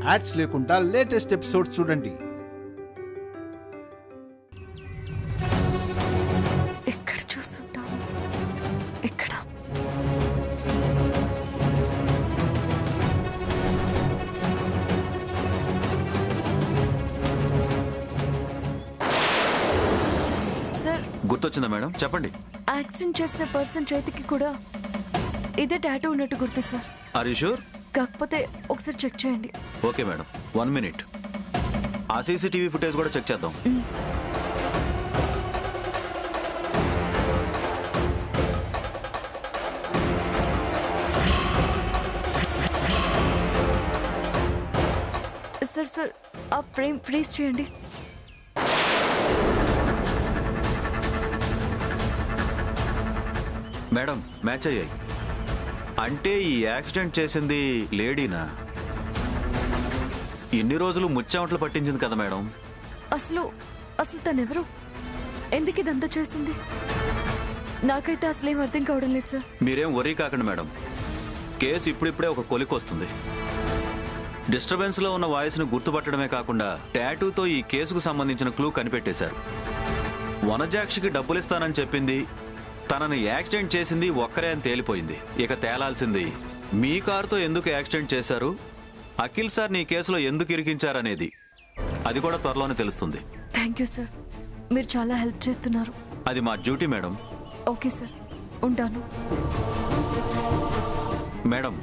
Ads లేకుండా latest episodes చూడండి. ఎక్కడ చూసుంటాను? ఎక్కడ? సార్, గుర్తొచ్చిందా మేడం? చెప్పండి. యాక్సిడెంట్ చేసిన పర్సన్ చేతికి కూడా ఇదే టాటూ ఉన్నట్టు గుర్తు సార్. Are you sure? కాకపోతే ఒకసారి చెక్ చేయండి. Okay madam, 1 minute. ఆ సీసీటీవీ ఫుటేజ్ కూడా చెక్ చేద్దాం. సార్ సార్, ఆ ఫ్రేమ్ ఫ్రీజ్ చేయండి. మేడం, మ్యాచ్ అయ్యాయి. అంటే ఈ యాక్సిడెంట్ చేసింది లేడీనా? ఇన్ని రోజులు ముచ్చామట్లు పట్టించింది కదా మేడం. అసలు తనెవరు? ఎందుకు ఇదంతా చేసింది? నాకైతే అసలేం అర్థం కావడం లేదు సార్. మీరేం వరీ కాకండి మేడం. కేసు ఇప్పుడిప్పుడే ఒక కొలికొస్తుంది. డిస్టర్బెన్స్లో ఉన్న వాయిస్ను గుర్తుపట్టడమే కాకుండా టాటూతో ఈ కేసుకు సంబంధించిన క్లూ కనిపెట్టేశారు. వనజాక్షికి డబ్బులిస్తానని చెప్పింది, తనని యాక్సిడెంట్ చేసింది ఒక్కరే అని తేలిపోయింది. ఇక తేలాల్సింది మీ కారుతో ఎందుకు యాక్సిడెంట్ చేశారు, అఖిల్ సార్ నీ కేసులో ఎందుకు ఇరికించారనేది. అది కూడా త్వరలోనే తెలుస్తుంది. థ్యాంక్ యూ సార్, మీరు చాలా హెల్ప్ చేస్తున్నారు. అది మా డ్యూటీ మేడం. ఓకే సార్, ఉంటాను. మేడం,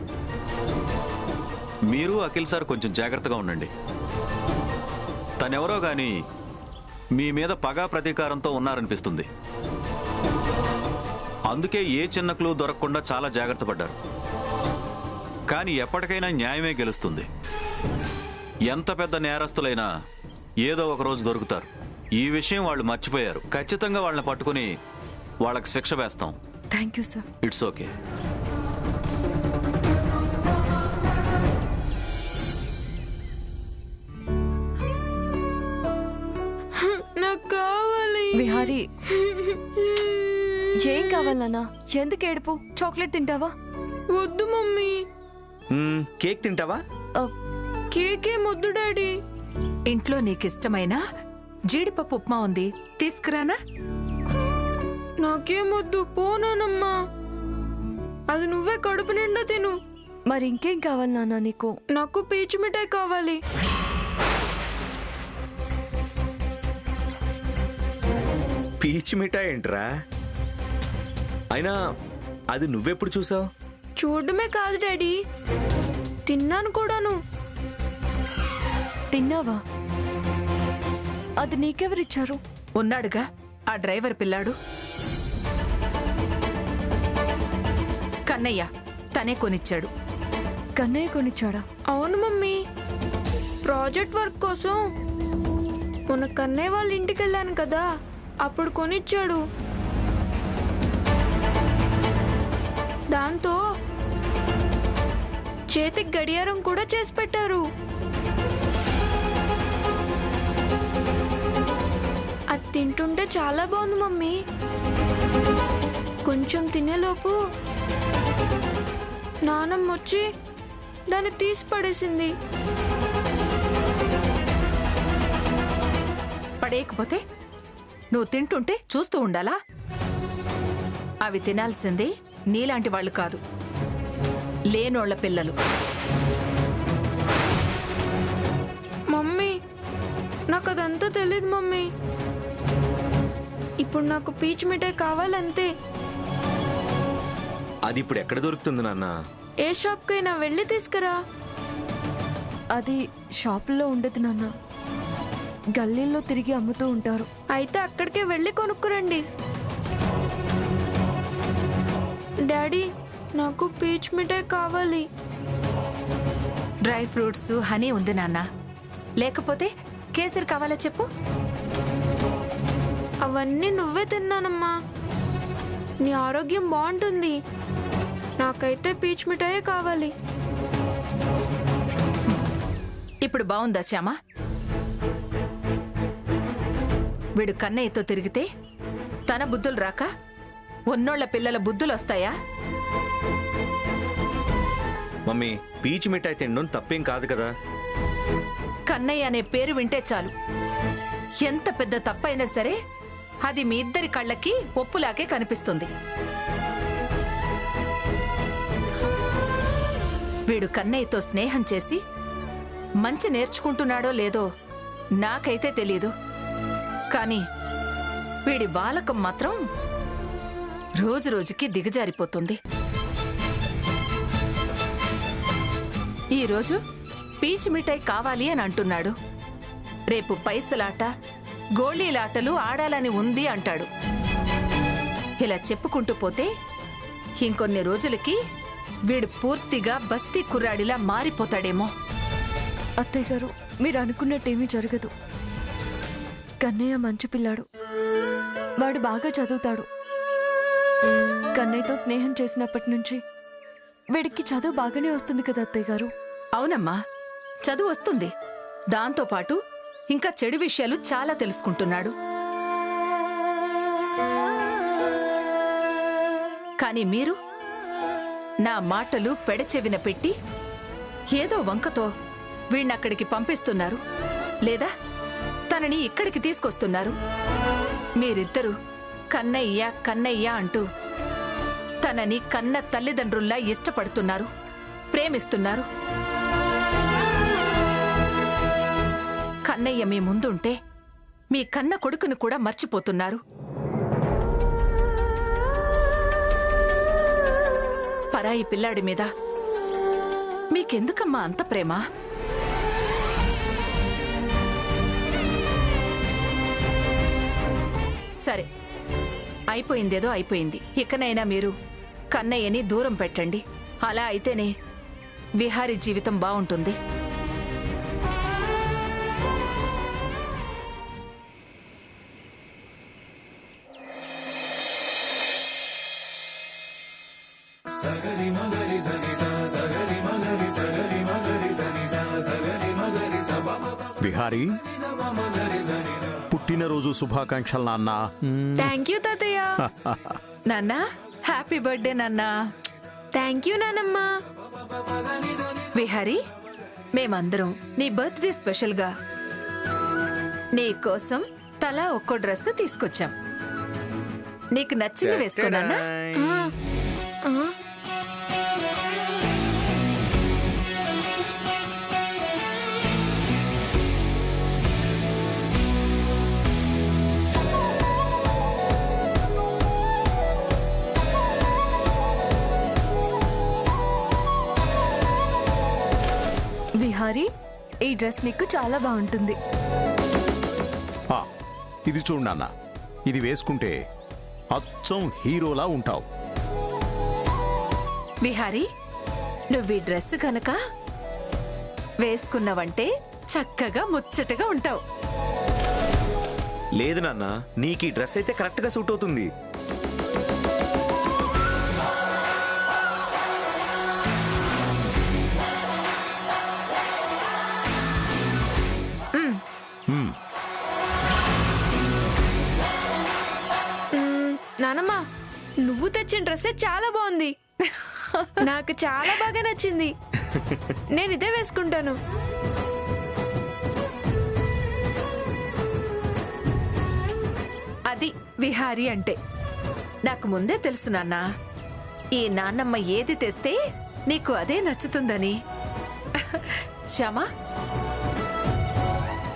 మీరు అఖిల్ సార్ కొంచెం జాగ్రత్తగా ఉండండి. తనెవరో కానీ మీ మీద పగా ప్రతీకారంతో ఉన్నారనిపిస్తుంది. అందుకే ఏ చిన్న క్లూ దొరకకుండా చాలా జాగ్రత్త పడ్డారు. కానీ ఎప్పటికైనా న్యాయమే గెలుస్తుంది. ఎంత పెద్ద నేరస్తులైనా ఏదో ఒక రోజు దొరుకుతారు. ఈ విషయం వాళ్ళు మర్చిపోయారు. ఖచ్చితంగా వాళ్ళని పట్టుకుని వాళ్ళకి శిక్ష వేస్తాం. Thank you sir. It's okay. నాకు కావాలి. విహారీ, ఏం కావాలన్నా? ఎందుకు ఏడుపు? చాక్లెట్ తింటావా? వద్దు మమ్మీ. కేక్ తింటావా? కేకే వద్దు డాడీ. ఇంట్లో నీకిష్టమైన జీడిపప్పు ఉప్మా ఉంది, తీసుకురానా? నాకేం వద్దు, పోనానమ్మా. అది నువ్వే కడుపు నిండా తిను. మరి ఇంకేం కావాలి నాన్న నీకు? నాకు పీచు మిఠాయి కావాలి. పీచు మిఠాయి ఏంట్రా? అయినా అది నువ్వెప్పుడు చూసావు? చూడడమే కాదు డాడీ, తిన్నాను కూడాను. తిన్నావా? అది నీకెవరిచ్చారు? ఉన్నాడుగా ఆ డ్రైవర్ పిల్లాడు, కన్నయ్య. తనే కొనిచ్చాడు. కన్నయ్య కొనిచ్చాడా? అవును మమ్మీ, ప్రాజెక్ట్ వర్క్ కోసం మొన్న కన్నయ్య వాళ్ళ ఇంటికి వెళ్ళాను కదా, అప్పుడు కొనిచ్చాడు. దాంతో చేతికి గడియారం కూడా చేసి పెట్టారు. అది తింటుంటే చాలా బాగుంది మమ్మీ. కొంచెం తినేలోపు నానమ్మ వచ్చి దాన్ని తీసి పడేసింది. పడేయకపోతే నువ్వు తింటుంటే చూస్తూ ఉండాలా? అవి తినాల్సింది నీలాంటి వాళ్ళు కాదు, లేనోళ్ల పిల్లలు. మమ్మీ, నాకు అదంతా తెలీదు మమ్మీ. ఇప్పుడు నాకు పీచు మిఠాయి కావాలంతే. అది ఇప్పుడు ఎక్కడ దొరుకుతుంది నాన్న? ఏ షాప్కైనా వెళ్ళి తీసుకురా. అది షాపుల్లో ఉండదు నాన్న, గల్లీల్లో తిరిగి అమ్ముతూ ఉంటారు. అయితే అక్కడికే వెళ్ళి కొనుక్కురండి. డాడీ, నాకు పీచు మిఠాయి కావాలి. డ్రై ఫ్రూట్స్, హనీ ఉంది నాన్న. లేకపోతే కేసరి కావాలా చెప్పు? అవన్నీ నువ్వే తిన్నానమ్మా. నీ ఆరోగ్యం బాగుంటుంది. నాకైతే పీచు మిఠాయే కావాలి. ఇప్పుడు బాగుందా శ్యామ? వీడు కన్నయ్యతో తిరిగితే తన బుద్ధులు రాక ఉన్నోళ్ల పిల్లల బుద్ధులు వస్తాయా? మమ్మీ, పీచు మిఠాయి తినడం తప్పేం కాదు కదా. కన్నయ్య అనే పేరు వింటే చాలు ఎంత పెద్ద తప్పైనా సరే అది మీ ఇద్దరి కళ్ళకి ఒప్పులాగే కనిపిస్తుంది. వీడు కన్నయ్యతో స్నేహం చేసి మంచి నేర్చుకుంటున్నాడో లేదో నాకైతే తెలీదు. కానీ వీడి వాలకం మాత్రం రోజు రోజుకి దిగజారిపోతుంది. ఈరోజు పీచు మిఠాయి కావాలి అని అంటున్నాడు. రేపు పైసలాట గోళీలాటలు ఆడాలని ఉంది అంటాడు. ఇలా చెప్పుకుంటూ పోతే ఇంకొన్ని రోజులకి వీడు పూర్తిగా బస్తీ కుర్రాడిలా మారిపోతాడేమో. అత్తయ్య గారు, మీరు అనుకున్నట్టేమీ జరగదు. కన్నయ్య మంచి పిల్లాడు. వాడు బాగా చదువుతాడు. కన్నయ్యతో స్నేహం చేసినప్పటి నుంచి వీడికి చదువు బాగానే వస్తుంది కదా అత్తయ్య గారు. అవునమ్మా, చదువు వస్తుంది. దాంతోపాటు ఇంకా చెడు విషయాలు చాలా తెలుసుకుంటున్నాడు. కానీ మీరు నా మాటలు పెడచెవిన పెట్టి ఏదో వంకతో వీణ్ణక్కడికి పంపిస్తున్నారు, లేదా తనని ఇక్కడికి తీసుకొస్తున్నారు. మీరిద్దరూ కన్నయ్య కన్నయ్య అంటూ తనని కన్న తల్లిదండ్రుల్లా ఇష్టపడుతున్నారు, ప్రేమిస్తున్నారు. కన్నయ్య మీ ముందుంటే మీ కన్న కొడుకును కూడా మర్చిపోతున్నారు. పరాయి పిల్లాడి మీద మీకెందుకమ్మా అంత ప్రేమ? సరే, అయిపోయిందేదో అయిపోయింది. ఇకనైనా మీరు కన్నయ్యని దూరం పెట్టండి. అలా అయితేనే విహారీ జీవితం బావుంటుంది. విహారీ, పుట్టినరోజు శుభాకాంక్షలు నాన్న. థ్యాంక్ యూ తాతయ్య. నాన్నా, హ్యాపీ బర్త్డే నాన్నా. థ్యాంక్ యూ నానమ్మ. విహారీ, మేమందరం నీ బర్త్డే స్పెషల్గా నీ కోసం తలా ఒక్కో డ్రెస్ తీసుకొచ్చాం. నీకు నచ్చింది వేసుకోనన్నా? విహారీ, ఈ డ్రెస్ నీకు చాలా బాగుంటుంది. ఆ, ఇది చూడు నాన్న, ఇది వేసుకుంటే అచ్చం హీరోలా ఉంటావు. విహారీ, నువ్వు ఈ డ్రెస్ కనుక వేసుకున్నావంటే చక్కగా ముచ్చటగా ఉంటావు. లేదు నాన్న, నీకు ఈ డ్రెస్ అయితే కరెక్ట్గా సూట్ అవుతుంది. నానమ్మ, నువ్వు తెచ్చిన డ్రెస్సే చాలా బాగుంది. నాకు చాలా బాగా నచ్చింది. నేను ఇదే వేసుకుంటాను. అది విహారీ అంటే. నాకు ముందే తెలుసు నాన్నా, ఈ నాన్నమ్మ ఏది తెస్తే నీకు అదే నచ్చుతుందని. శ్యామా,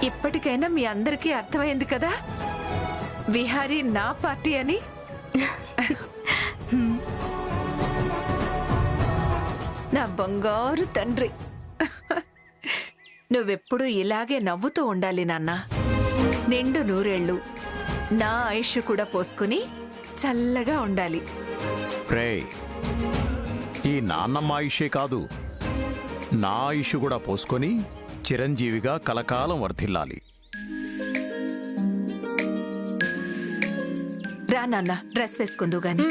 ఇప్పటికైనా మీ అందరికీ అర్థమైంది కదా విహారీ నా పార్టీ అని. నా బంగారు తండ్రి, నువ్వెప్పుడు ఇలాగే నవ్వుతూ ఉండాలి నాన్నా. నిండు నూరేళ్ళు నా ఆయుష్ కూడా పోసుకుని చల్లగా ఉండాలి. రేయ్, ఈ నాన్నమ్మ ఆయుషే కాదు, నా ఆయుష్ కూడా పోసుకొని చిరంజీవిగా కలకాలం వర్ధిల్లాలి. రా నాన్న, డ్రెస్ వేసుకుందు గాని.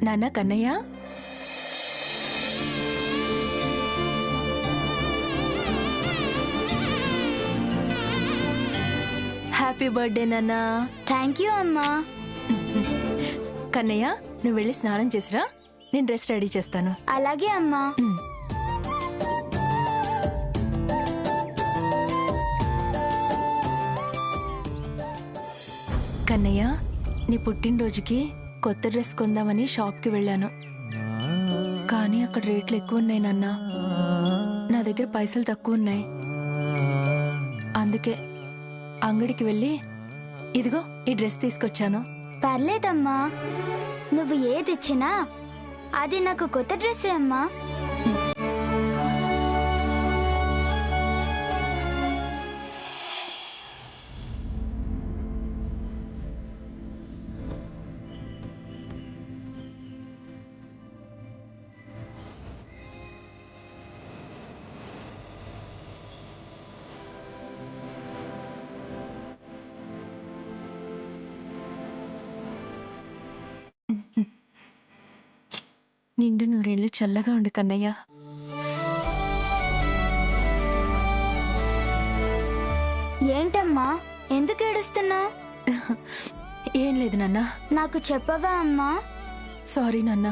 నాన్న కన్నయ్య, హ్యాపీ బర్త్డే నాన్నా. థ్యాంక్ యూ అమ్మా. కన్నయ్య, నువ్వు వెళ్ళి స్నానం చేసిరా, నేను డ్రెస్ రెడీ చేస్తాను. అలాగే అమ్మా. కన్నయ్య, నీ పుట్టినరోజుకి కొత్త డ్రెస్ కొందామని షాప్కి వెళ్ళాను. కానీ అక్కడ రేట్లు ఎక్కువ ఉన్నాయి నాన్న. నా దగ్గర పైసలు తక్కువ ఉన్నాయి. అందుకే అంగడికి వెళ్ళి ఇదిగో ఈ డ్రెస్ తీసుకొచ్చాను. పర్లేదమ్మా, నువ్వు ఏది ఇచ్చినా అది నాకు కొత్త డ్రెస్సే అమ్మా. నిండు నూరేళ్ళు చల్లగా ఉండు కన్నయ్య. ఏంటమ్మా, ఎందుకు ఏడుస్తున్నావు? ఏం లేదు నాన్న. నాకు చెప్పవా అమ్మా? సారీ నాన్న.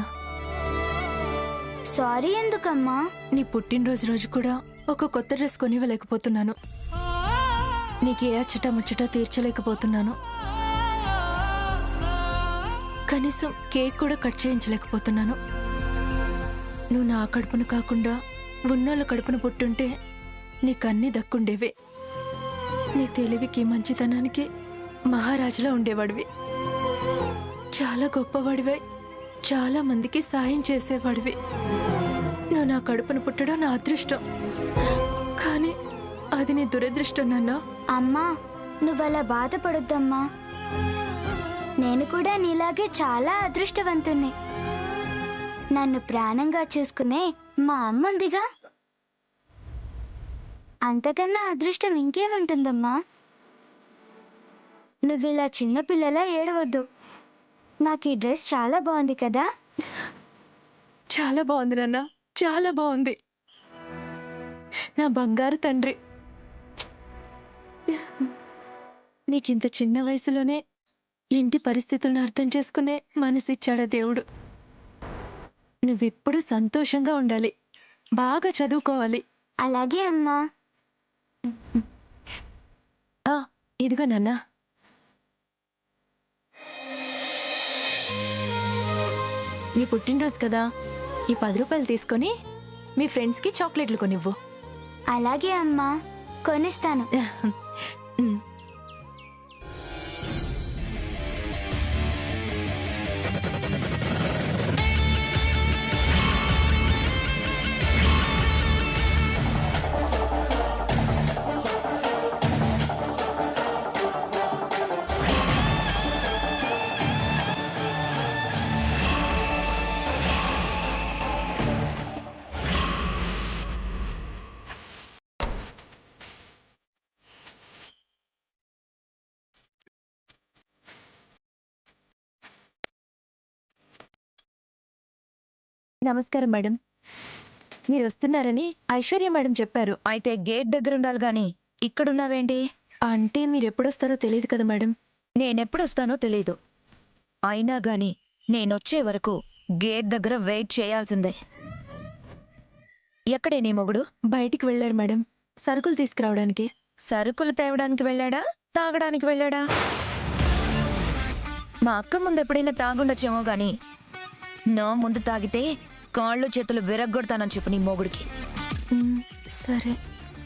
సారీ ఎందుకమ్మా? నీ పుట్టినరోజు రోజు కూడా ఒక కొత్త డ్రెస్ కొనివ్వలేకపోతున్నాను. నీకు ఏ అచ్చట ముచ్చట తీర్చలేకపోతున్నాను. కనీసం కేక్ కూడా కట్ చేయించలేకపోతున్నాను. నువ్వు నా కడుపును కాకుండా ఉన్నోళ్ళ కడుపును పుట్టుంటే నీకన్నీ దక్కుండేవే. నీ తెలివికి మంచితనానికి మహారాజులా ఉండేవాడివి. చాలా గొప్పవాడివై చాలా మందికి సాయం చేసేవాడివి. నువ్వు నా కడుపును పుట్టడం నా అదృష్టం, కానీ అది నీ దురదృష్టం నాన్న. అమ్మా, నువ్వలా బాధపడొద్దమ్మా. నేను కూడా నీలాగే చాలా అదృష్టవంతుణ్ణి. నన్ను ప్రాణంగా చూసుకునే మా అమ్మ ఉందిగా, అంతకన్నా అదృష్టం ఇంకేముంటుందమ్మా. నువ్విలా చిన్నపిల్లలా ఏడవద్దు. నాకు ఈ డ్రెస్ చాలా బాగుంది కదా. చాలా బాగుంది నాన్న, చాలా బాగుంది. నా బంగారు తండ్రి, నీకింత చిన్న వయసులోనే ఇంటి పరిస్థితులను అర్థం చేసుకునే మనసిచ్చాడా దేవుడు. నువ్వెప్పుడు సంతోషంగా ఉండాలి, బాగా చదువుకోవాలి. అలాగే అమ్మా. ఇదిగో నాన్న. నీ పుట్టినరోజు కదా, ఈ 10 రూపాయలు తీసుకొని మీ ఫ్రెండ్స్కి చాక్లెట్లు కొనివ్వు. అలాగే అమ్మా, కొనిస్తాను. నమస్కారం మేడం, మీరు వస్తున్నారని ఐశ్వర్య మేడం చెప్పారు. అయితే గేట్ దగ్గర ఉండాలి గాని ఇక్కడున్నావేంటి? అంటే మీరు ఎప్పుడొస్తారో తెలియదు కదా మేడం. నేనెప్పుడొస్తానో తెలీదు. అయినా గాని నేనొచ్చే వరకు గేట్ దగ్గర వెయిట్ చేయాల్సిందే. ఎక్కడే నీ మొగుడు? బయటికి వెళ్ళారు మేడం, సరుకులు తీసుకురావడానికి. సరుకులు తేవడానికి వెళ్ళాడా, తాగడానికి వెళ్ళాడా? మా అక్క ముందు ఎప్పుడైనా తాగుండొచ్చేమో గాని నా ముందు తాగితే కాళ్ళు చేతులు విరగ్గొడతానని చెప్పు నీ మొగుడికి. సరే.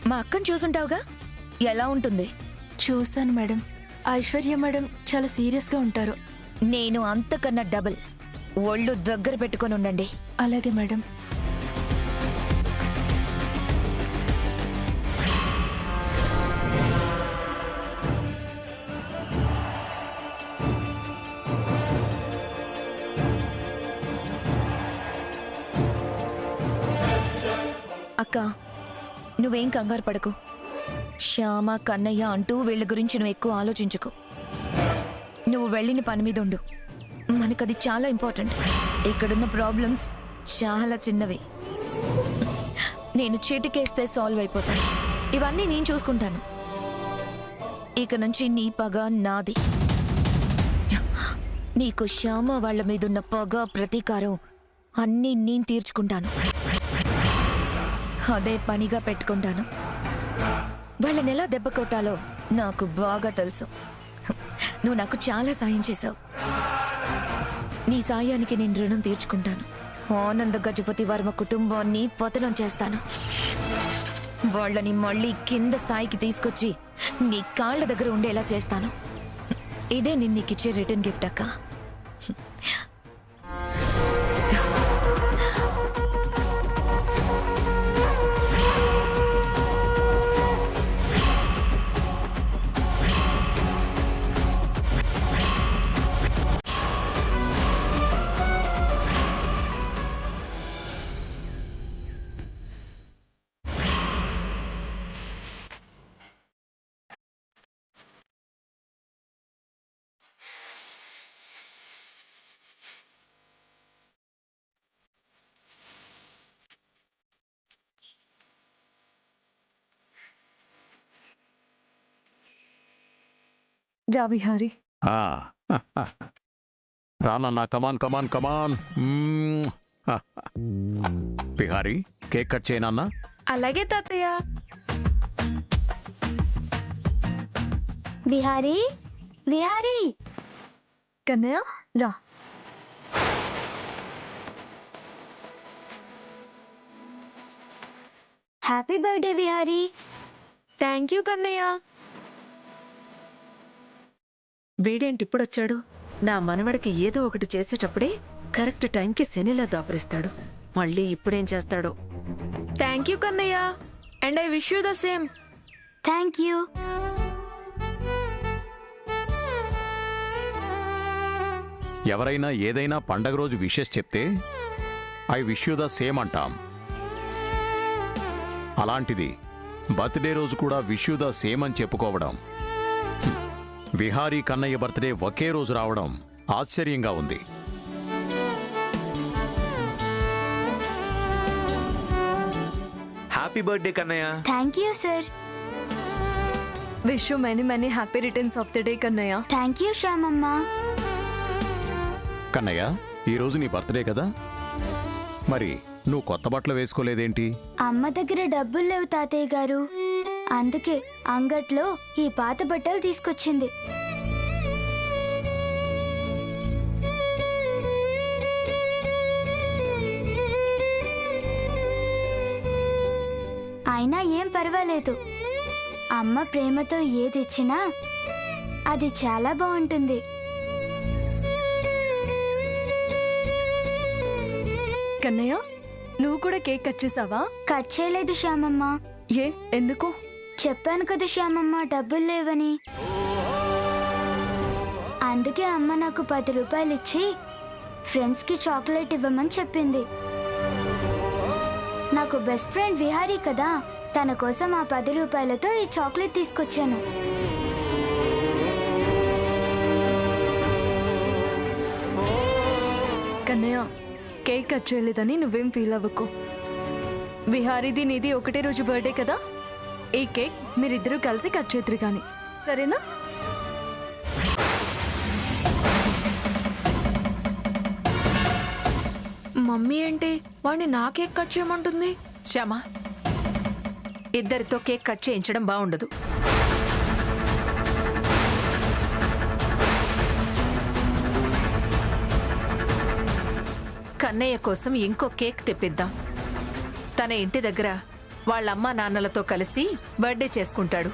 మా అక్కను చూసుంటావుగా, ఎలా ఉంటుంది? చూశాను మేడం. ఐశ్వర్య మేడం చాలా సీరియస్గా ఉంటారు. నేను అంతకన్నా డబుల్. ఒళ్ళు దగ్గర పెట్టుకొని ఉండండి. అలాగే మేడం. అక్క, నువ్వేం కంగారు పడకు. శ్యామ, కన్నయ్య అంటూ వీళ్ళ గురించి నువ్వు ఎక్కువ ఆలోచించుకో. నువ్వు వెళ్ళిన పని మీద ఉండు. మనకది చాలా ఇంపార్టెంట్. ఇక్కడున్న ప్రాబ్లమ్స్ చాలా చిన్నవి. నేను చీటికేస్తే సాల్వ్ అయిపోతాయి. ఇవన్నీ నేను చూసుకుంటాను. ఇక నుంచి నీ పగ నాది. నీకు శ్యామ వాళ్ళ మీదున్న పగ ప్రతీకారం అన్నీ నేను తీర్చుకుంటాను. అదే పనిగా పెట్టుకుంటాను. వాళ్ళని ఎలా దెబ్బ కొట్టాలో నాకు బాగా తెలుసు. నువ్వు నాకు చాలా సాయం చేశావు. నీ సాయానికి నేను రుణం తీర్చుకుంటాను. ఆనంద గజపతి వర్మ కుటుంబాన్ని పతనం చేస్తాను. వాళ్ళని మళ్ళీ కింద స్థాయికి తీసుకొచ్చి నీ కాళ్ళ దగ్గర ఉండేలా చేస్తాను. ఇదే నేను నీకు ఇచ్చే రిటర్న్ గిఫ్ట్ అక్క. రా విహారీ. రానన్నా, come on come on come on. Bihari, cake cut చేయనన్నా. అలాగే తాతయ్య. విహారీ విహారీ కన్నయ్య రా. Happy birthday Vihari. Thank you Kannayya. వీడేంటి ఇప్పుడొచ్చాడు? నా మనవడికి ఏదో ఒకటి చేసేటప్పుడే కరెక్ట్ టైంకి శనిలా దాపరిస్తాడు. మళ్ళీ ఇప్పుడేం చేస్తాడో? Thank you Kannayya. And I wish you the same. Thank you. ఎవరైనా ఏదైనా పండగ రోజు విషెస్ చెప్తే I wish you the same అంటాం. అలాంటిది బర్త్డే రోజు కూడా విష్ యూ ద సేమ్ అని చెప్పుకోవడం, విహారీ కన్నయ్య బర్త్డే ఒకే రోజు రావడం ఆశ్చర్యంగా ఉంది. Happy birthday Kannayya. Thank you sir. Wish you many many happy returns of the day Kannayya. Thank you Shyamamma. Kannayya, ఈరోజు నీ బర్త్డే కదా, మరి నువ్వు కొత్త బట్టలు వేసుకోలేదేంటి? అమ్మ దగ్గర డబ్బులు లేవు తాతయ్య గారు, అందుకే అంగట్లో ఈ పాత బట్టలు తీసుకొచ్చింది. అయినా ఏం పర్వాలేదు, అమ్మ ప్రేమతో ఏది ఇచ్చినా అది చాలా బాగుంటుంది. కన్నయ్య, నువ్వు కూడా కేక్ కట్ చేసావా? కట్ చేయలేదు శ్యామమ్మ. ఏ ఎందుకు? చెప్పాను కదా శ్యామమ్మ, డబ్బులు లేవని. అందుకే అమ్మ నాకు 10 రూపాయలు ఇచ్చి ఫ్రెండ్స్కి చాక్లెట్ ఇవ్వమని చెప్పింది. నాకు బెస్ట్ ఫ్రెండ్ విహారీ కదా, తన కోసం ఆ 10 రూపాయలతో ఈ చాక్లెట్ తీసుకొచ్చాను. కన్నయ్య, కేక్ కట్ చేయలేదని నువ్వేం ఫీల్ అవ్వకు. విహారీది నీది ఒకటే రోజు బర్త్డే కదా, ఈ కేక్ మీరిద్దరూ కలిసి కట్ చేద్దరు కానీ, సరేనా? మమ్మీ ఏంటి వాడిని నా కేక్ కట్ చేయమంటుంది? శ్యామ, ఇద్దరితో కేక్ కట్ చేయించడం బాగుండదు. కన్నయ్య కోసం ఇంకో కేక్ తెప్పిద్దాం. తన ఇంటి దగ్గర వాళ్ళ అమ్మా నాన్నలతో కలిసి బర్త్డే చేసుకుంటాడు.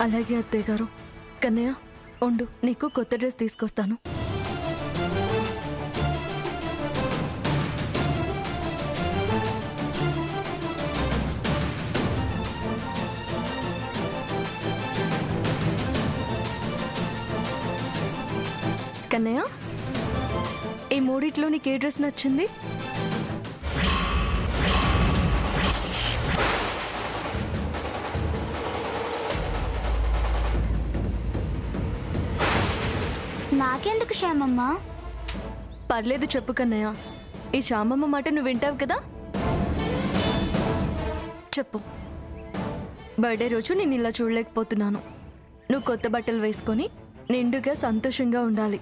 అలాగే అత్తయ్య గారు. కన్నయ్య ఉండు, నీకు కొత్త డ్రెస్ తీసుకొస్తాను. కన్నయ్య, ఈ మూడిట్లో నీకు ఏ డ్రెస్ నచ్చింది? నాకెందుకు శ్యామమ్మ? పర్లేదు చెప్పు కన్నయ్య. ఈ శ్యామమ్మ మాట నువ్వు వింటావు కదా? చెప్పు. బర్త్డే రోజు నేను ఇలా చూడలేకపోతున్నాను. నువ్వు కొత్త బట్టలు వేసుకొని నిండుగా సంతోషంగా ఉండాలి.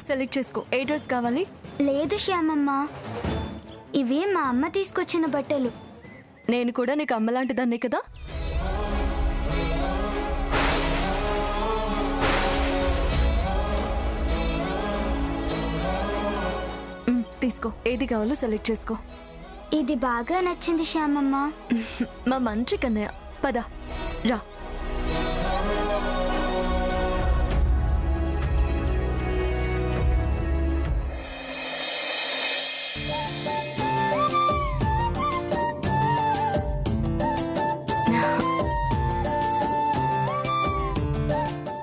సెలెక్ట్ చేసుకో. ఏ డ్రెస్ కావాలి? లేదు శ్యామమ్మ, ఇవి మా అమ్మ తీసుకొచ్చిన బట్టలు. నేను కూడా నీకు అమ్మలాంటిదాన్నే కదా. తీసుకో. ఏది కావాలో సెలెక్ట్ చేసుకో. ఇది బాగా నచ్చింది శ్యామమ్మ. మా మంచి కన్నయ్య. పద రా.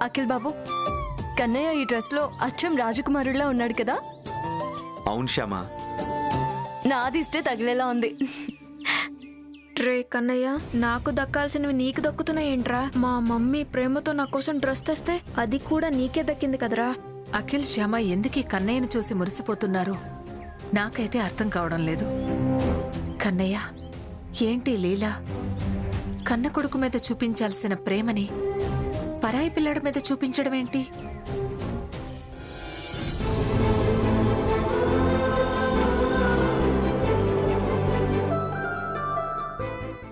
అఖిల్ బాబు, కన్నయ్య ఈ డ్రెస్ లో అచ్చం రాజకుమారుడిలా ఉన్నాడు కదా. అవును శ్యామ. నాది ఇష్టే తగిలేలా ఉంది. రే కన్నయ్య, నాకు దక్కాల్సినవి నీకు దక్కుతున్నాయేంట్రా? మా మమ్మీ ప్రేమతో నా కోసం డ్రెస్ తెస్తే అది కూడా నీకే దక్కింది కదరా. అఖిల్, శ్యామ ఎందుకు ఈ కన్నయ్యను చూసి మురిసిపోతున్నారు? నాకైతే అర్థం కావడం లేదు. కన్నయ్య, ఏంటి లీలా? కన్న కొడుకు మీద చూపించాల్సిన ప్రేమని పరాయి పిల్లడి మీద చూపించడం ఏంటి?